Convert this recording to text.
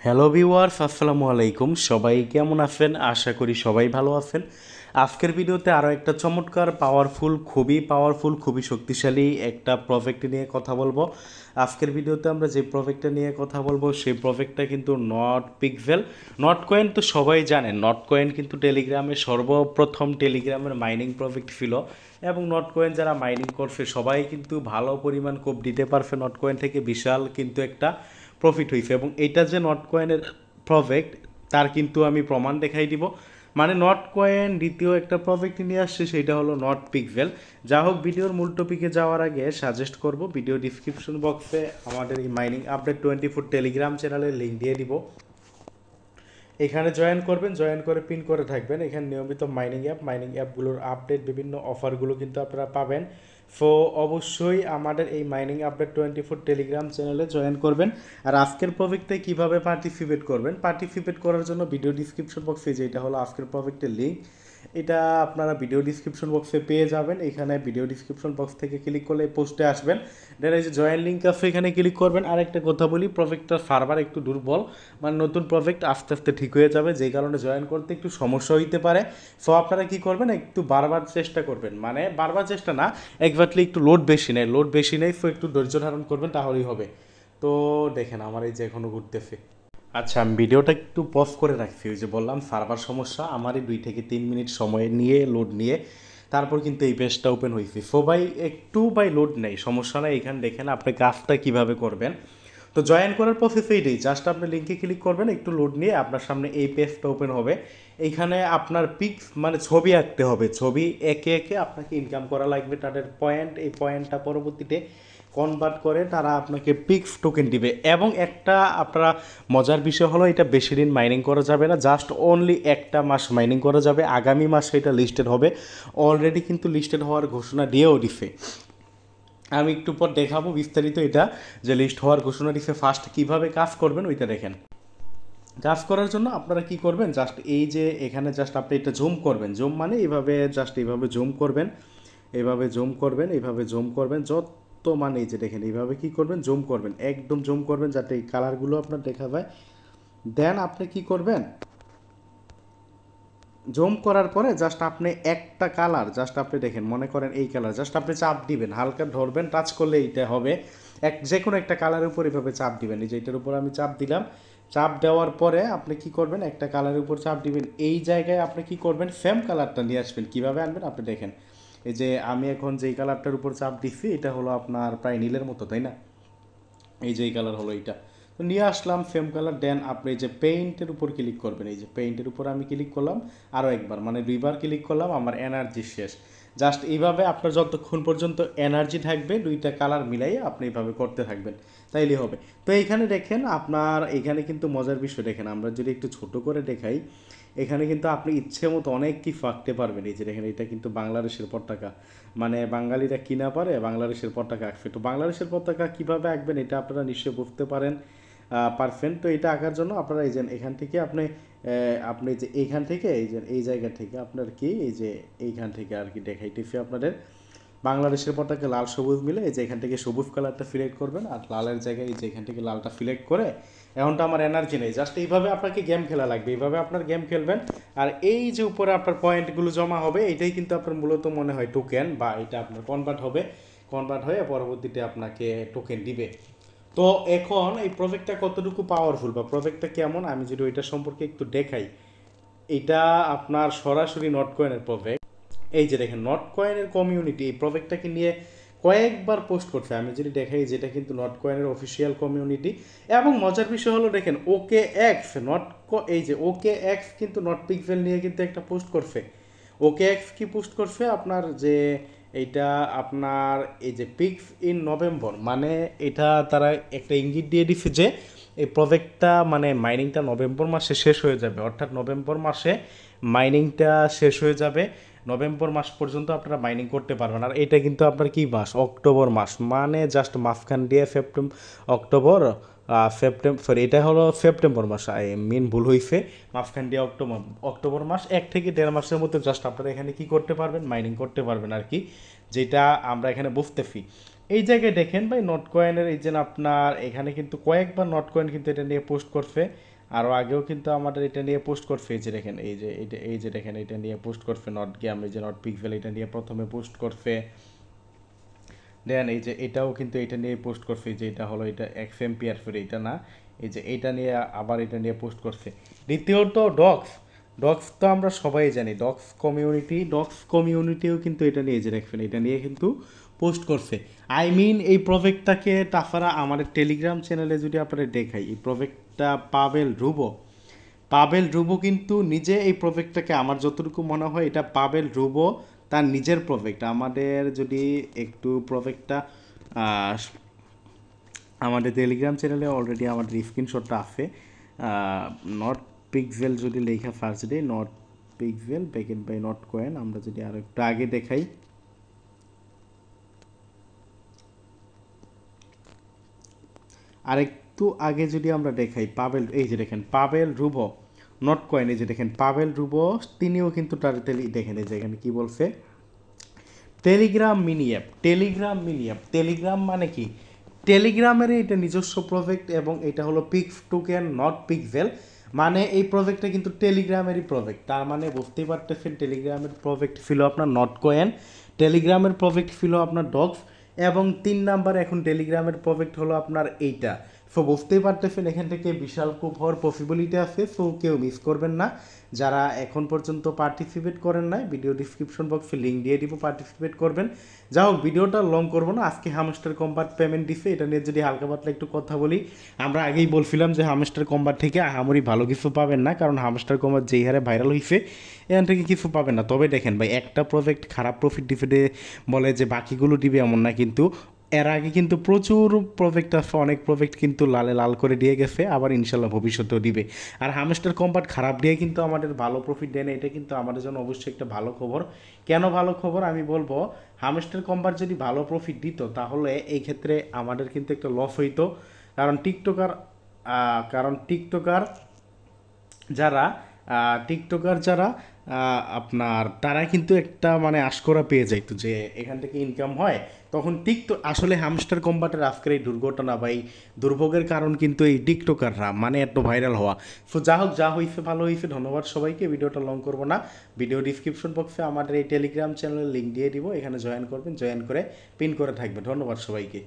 Hello viewers, আসসালামু আলাইকুম। সবাই কেমন আছেন? আশা করি সবাই ভালো আছেন। আজকের ভিডিওতে আরও একটা চমৎকার পাওয়ারফুল খুবই শক্তিশালী একটা প্রজেক্ট নিয়ে কথা বলবো। আজকের ভিডিওতে আমরা যে প্রজেক্টটা নিয়ে কথা বলবো সেই প্রজেক্টটা কিন্তু নট পিক্সেল। নট কয়েন তো সবাই জানেন, নট কয়েন কিন্তু টেলিগ্রামের সর্বপ্রথম টেলিগ্রামের মাইনিং প্রজেক্ট ছিল এবং নট কয়েন যারা মাইনিং করছে সবাই কিন্তু ভালো পরিমাণ কোপ দিতে পারছে। নট কয়েন থেকে বিশাল কিন্তু একটা প্রফিট হয়েছে এবং এটা যে নট কয়েনের প্রজেক্ট তার কিন্তু আমি প্রমাণ দেখাই দিব। মানে নট কয়েন দ্বিতীয় একটা প্রজেক্ট নিয়ে আসছে, সেটা হলো নট পিক্সেল। যা হোক, ভিডিওর মূল টপিকে যাওয়ার আগে সাজেস্ট করব ভিডিও ডিসক্রিপশন বক্সে আমাদের এই মাইনিং আপডেট 24 টেলিগ্রাম চ্যানেলের লিঙ্ক দিয়ে দিব। এখানে জয়েন করবেন, জয়েন করে পিন করে থাকবেন। এখানে নিয়মিত মাইনিং অ্যাপগুলোর আপডেট বিভিন্ন অফারগুলো কিন্তু আপনারা পাবেন। সো অবশ্যই আমাদের এই মাইনিং আপডেট 24 টেলিগ্রাম চ্যানেলে জয়েন করবেন। আর আজকের প্রজেক্টে কীভাবে পার্টিসিপেট করার জন্য ভিডিও ডিসক্রিপশন বক্সে যেটা হলো আজকের প্রজেক্টের লিঙ্ক, এটা আপনারা ভিডিও ডিসক্রিপশন বক্সে পেয়ে যাবেন। এখানে ভিডিও ডিসক্রিপশন বক্স থেকে ক্লিক করলে পোস্টে আসবেন, দেন এই যে জয়েন লিঙ্ক আছে এখানে ক্লিক করবেন। আর একটা কথা বলি, প্রজেক্টটার সার্ভার একটু দুর্বল, মানে নতুন প্রজেক্ট আস্তে আস্তে ঠিক হয়ে যাবে, যেই কারণে জয়েন করতে একটু সমস্যা হইতে পারে। সো আপনারা কি করবেন, একটু বারবার চেষ্টা করবেন, মানে বারবার চেষ্টা না, একবারলি একটু লোড বেশি নেই, সো একটু ধৈর্য ধারণ করবেন, তাহলেই হবে। তো দেখেন আমার এই যে এখনও ঘুরতেছে। আচ্ছা, আমি ভিডিওটা একটু পজ করে রাখছি, ওই যে বললাম সার্ভার সমস্যা, আমারই 2 থেকে 3 মিনিট সময় নিয়ে লোড নিয়ে তারপর কিন্তু এই পেজটা ওপেন হয়েছে। সো ভাই লোড নেই, সমস্যা নেই। এখানে দেখেন আপনি কাজটা কীভাবে করবেন। তো জয়েন করার প্রসেস এইটাই, জাস্ট আপনি লিঙ্কে ক্লিক করবেন, একটু লোড নিয়ে আপনার সামনে এই পেজটা ওপেন হবে। এইখানে আপনার পিক্স মানে ছবি আঁকতে হবে, ছবি একে একে আপনাকে ইনকাম করা লাগবে তাদের পয়েন্ট। এই পয়েন্টটা পরবর্তীতে কনভার্ট করে তারা আপনাকে পিক্স টোকেন দিবে। এবং একটা আপনারা মজার বিষয় হলো, এটা বেশি দিন মাইনিং করা যাবে না, জাস্ট অনলি একটা মাস মাইনিং করা যাবে। আগামী মাসে এটা লিস্টেড হবে, অলরেডি কিন্তু লিস্টেড হওয়ার ঘোষণা দিয়েও দিছে। আমি একটু পর দেখাবো বিস্তারিত এটা, যে লিস্ট হওয়ার ঘোষণা দিছে। ফার্স্ট কীভাবে কাজ করবেন ওইটা দেখেন। কাজ করার জন্য আপনারা কি করবেন, জাস্ট এই যে এখানে জাস্ট আপনি এটা জুম করবেন, জুম মানে এইভাবে জাস্ট এইভাবে জুম করবেন, এইভাবে জুম করবেন যত, মানে এই যে দেখেন এইভাবে কি করবেন, জুম করবেন, একদম জুম করবেন যাতে এই কালারগুলো আপনার দেখা যায়। দেন আপনি কি করবেন, জুম করার পরে জাস্ট আপনি একটা কালার জাস্ট আপনি দেখেন, মনে করেন এই কালার, জাস্ট আপনি চাপ দিবেন, হালকা ধরবেন, টাচ করলে এইটা হবে। যে কোনো একটা কালারের উপর এভাবে চাপ দিবেন, এই যে এটার উপর আমি চাপ দিলাম। চাপ দেওয়ার পরে আপনি কি করবেন, একটা কালারের উপর চাপ দিবেন, এই জায়গায় আপনি কি করবেন, সেম কালারটা নিয়ে আসবেন। কীভাবে আনবেন আপনি দেখেন, এই যে আমি এখন যেই কালারটার উপর চাপ দিচ্ছি এটা হলো আপনার প্রায় নীলের মতো, তাই না? এই যে এই কালার হলো এইটা, তো নিয়ে আসলাম সেম কালার। দেন আপনি এই যে পেইন্টের উপর ক্লিক করবেন, এই যে পেইন্টের উপর আমি ক্লিক করলাম আরও একবার, মানে 2বার ক্লিক করলাম, আমার এনার্জি শেষ। জাস্ট এইভাবে আপনার যতক্ষণ পর্যন্ত এনার্জি থাকবে 2টা কালার মিলাইয়ে আপনি এইভাবে করতে থাকবেন, তাইলে হবে। তো এইখানে দেখেন আপনার, এখানে কিন্তু মজার বিষয় দেখেন, আমরা যদি একটু ছোট করে দেখাই, এখানে কিন্তু আপনি ইচ্ছে মতো অনেক কিছু আঁকতে পারবেন। এই যে দেখেন এটা কিন্তু বাংলাদেশের পতাকা, মানে বাঙালিরা কিনা পারে বাংলাদেশের পতাকা আঁকবে। তো বাংলাদেশের পতাকা কীভাবে আঁকবেন এটা আপনারা নিশ্চয়ই বুঝতে পারছেন। তো এটা আঁকার জন্য আপনারা এই যে এখান থেকে আপনি যে এইখান থেকে এই যে এই জায়গা থেকে আপনার কি এই যে এইখান থেকে আর কি দেখাইতেছি আপনাদের, বাংলাদেশের পতাকা লাল সবুজ মিলে এই যে এখান থেকে সবুজ কালারটা সিলেক্ট করবেন, আর লালের জায়গায় এই যে এখান থেকে লালটা সিলেক্ট করে, এখন তো আমার এনার্জি নেই, জাস্ট এইভাবে আপনাকে গেম খেলা লাগবে, এইভাবে আপনার গেম খেলবেন। আর এই যে উপরে আপনার পয়েন্টগুলো জমা হবে, এটাই কিন্তু আপনার মূলত মনে হয় টোকেন, বা এটা আপনার কনভার্ট হয়ে পরবর্তীতে আপনাকে টোকেন দিবে। তো এখন এই প্রজেক্টটা কতটুকু পাওয়ারফুল বা প্রজেক্টটা কেমন, আমি যদি ওইটা সম্পর্কে একটু দেখাই। এটা আপনার সরাসরি নট কয়েনের প্রজেক্ট। এই যে দেখেন নট কয়েনের কমিউনিটি এই প্রজেক্টটাকে নিয়ে কয়েকবার পোস্ট করছে, আমি যদি দেখাই যেটা কিন্তু নট কয়েনের অফিসিয়াল কমিউনিটি। এবং মজার বিষয় হলো দেখেন ওকে এক্স এই যে ওকে এক্স কিন্তু নট পিক্সেল নিয়ে কিন্তু একটা পোস্ট করছে। ওকে এক্স কি পোস্ট করছে আপনার, যে এইটা আপনার এই যে পিক্স ইন নভেম্বর, মানে এটা তারা একটা ইঙ্গিত দিয়ে দিচ্ছে যে এই প্রজেক্টটা মানে মাইনিংটা নভেম্বর মাসে শেষ হয়ে যাবে, অর্থাৎ নভেম্বর মাসে মাইনিংটা শেষ হয়ে যাবে। নভেম্বর মাস পর্যন্ত আপনারা মাইনিং করতে পারবেন। আর এটা কিন্তু আপনার কি মাস, অক্টোবর মাস, মানে জাস্ট মাঝখান দিয়ে এটা হলো সেপ্টেম্বর মাস, ভুল হয়েছে, মাঝখান দিয়ে অক্টোবর মাস, 1 থেকে 1.5 মাসের মধ্যে জাস্ট আপনারা এখানে কি করতে পারবেন, মাইনিং করতে পারবেন আর কি, যেটা আমরা এখানে বুঝতেছি। এই জায়গায় দেখেন ভাই নট কয়েনের এই যে আপনার এখানে কিন্তু কয়েকবার নট কয়েন কিন্তু এটা নিয়ে পোস্ট করছে, আরও আগেও কিন্তু আমাদের এটা নিয়ে পোস্ট করছে। এই যে দেখেন এই যে দেখেন এটা নিয়ে পোস্ট করছে নট গেম, এই যে নট পিক্সেল এটা নিয়ে প্রথমে পোস্ট করছে। দেন এই যে এটাও কিন্তু এটা নিয়ে পোস্ট করছে, যে এটা হলো এটা এক্সএমপিআর ফিরে এটা না, এই যে এটা নিয়ে আবার এটা নিয়ে পোস্ট করছে। দ্বিতীয়ত ডক্স তো আমরা সবাই জানি, ডক্স কমিউনিটিও কিন্তু এটা নিয়ে যে দেখবেন এটা নিয়ে কিন্তু পোস্ট করছে। আই মিন এই প্রজেক্টটাকে তাছাড়া আমাদের টেলিগ্রাম চ্যানেলে যদি আপনারা দেখাই, এই প্রজেক্টটা পাবেল রুবো কিন্তু নিজে এই প্রজেক্টটাকে, আমার যতটুকু মনে হয় এটা পাবেল রুবো তার নিজের প্রজেক্ট। আমাদের যদি একটু প্রজেক্টটা আমাদের টেলিগ্রাম চ্যানেলে অলরেডি আমাদের স্ক্রিনশটটা আছে, নট পিক্সেল যদি লেখা first day not pixel bracket by not coin, আমরা যদি আরও একটু আগে দেখাই, আরেকটু আগে যদি আমরা দেখাই পাবেল, এই যে দেখেন পাবেল রুবো নট কয়েন, এই যে দেখেন পাবেল রুবো তিনিও কিন্তু তার দেখেন এই যে এখানে কী বলছে, টেলিগ্রাম মিনি অ্যাপ। টেলিগ্রাম মানে কি, টেলিগ্রামের এটা নিজস্ব প্রজেক্ট এবং এটা হলো পিক্স টোকেন নট পিক্সেল, মানে এই প্রজেক্টটা কিন্তু টেলিগ্রামেরই প্রজেক্ট। তার মানে বুঝতেই পারতেছেন টেলিগ্রামের প্রজেক্ট ছিল আপনার নট কয়েন, টেলিগ্রামের প্রজেক্ট ছিল আপনার ডক্স, এবং 3 নাম্বার এখন টেলিগ্রামের প্রজেক্ট হলো আপনার এইটা। সো বুঝতেই পারতেছেন এখান থেকে বিশাল খুব হওয়ার পসিবিলিটি আছে। সো কেউ মিস করবেন না, যারা এখন পর্যন্ত পার্টিসিপেট করেন নাই ভিডিও ডিসক্রিপশন বক্সে লিঙ্ক দিয়ে দিব, পার্টিসিপেট করবেন। যা হোক ভিডিওটা লং করবো না, আজকে হামস্টার কম্বাট পেমেন্ট দিছে, এটা নিয়ে যদি হালকা পাতলা একটু কথা বলি। আমরা আগেই বলছিলাম যে হামস্টার কম্বাট থেকে আহামরি ভালো কিছু পাবেন না, কারণ হামস্টার কম্বাট যেই হারে ভাইরাল হয়েছে এখান থেকে কিছু পাবেন না। তবে দেখেন ভাই একটা প্রজেক্ট খারাপ প্রফিট দিবে বলে যে বাকিগুলো দিবে এমন না, কিন্তু এর আগে কিন্তু প্রচুর প্রজেক্ট আছে, অনেক প্রজেক্ট কিন্তু লালে লাল করে দিয়ে গেছে, আবার ইনশাল্লাহ ভবিষ্যতেও দিবে। আর হামস্টার কম্বাট খারাপ দিয়ে কিন্তু আমাদের ভালো প্রফিট দেয় না, এটা কিন্তু আমাদের জন্য অবশ্যই একটা ভালো খবর। কেন ভালো খবর আমি বলবো, হামস্টার কম্বাট যদি ভালো প্রফিট দিত তাহলে এই ক্ষেত্রে আমাদের কিন্তু একটা লস হইতো, কারণ টিকটকার যারা আপনার তারা কিন্তু একটা মানে আশকরা পেয়ে যাইতো যে এখান থেকে ইনকাম হয়, তখন আসলে হামস্টার কম্বাটের আজকের এই দুর্ঘটনা বা এই দুর্ভোগের কারণ কিন্তু এই টিকটকাররা, মানে এত ভাইরাল হওয়া। সো যা হোক, যা হয়েছে ভালো হয়েছে, ধন্যবাদ সবাইকে। ভিডিওটা লং করবো না, ভিডিও ডিসক্রিপশন বক্সে আমাদের এই টেলিগ্রাম চ্যানেলের লিঙ্ক দিয়ে দিব, এখানে জয়েন করবেন, জয়েন করে পিন করে থাকবে। ধন্যবাদ সবাইকে।